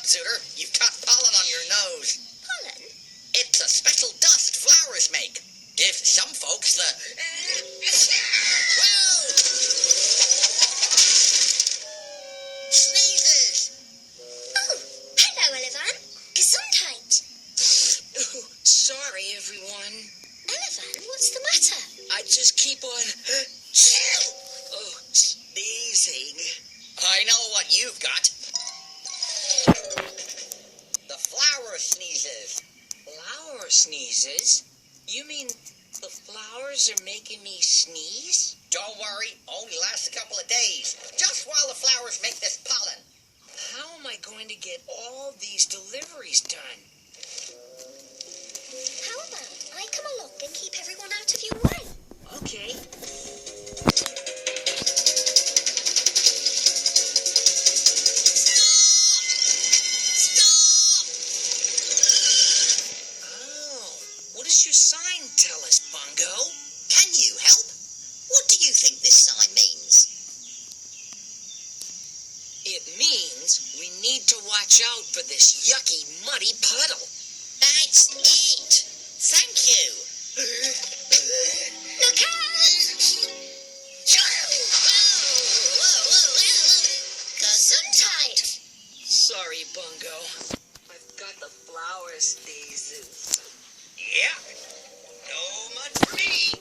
Suitor. You've got pollen on your nose. Pollen? It's a special dust flowers make. Gives some folks the... Whoa! Sneezes! Oh, hello, Elevan. Gesundheit. Oh, sorry, everyone. Elevan, what's the matter? I just keep on... sneezing. I know what you've got. The flower sneezes. Flower sneezes? You mean the flowers are making me sneeze? Don't worry, only lasts a couple of days. Just while the flowers make this pollen. How am I going to get all these deliveries done? How about I come along and keep everyone out of your way? Okay. What does your sign tell us, Bungo? Can you help? What do you think this sign means? It means we need to watch out for this yucky, muddy puddle. That's it. Thank you. Look out! Gesundheit. Sorry, Bungo. I've got the flower sneezes. Yeah. No mud for me.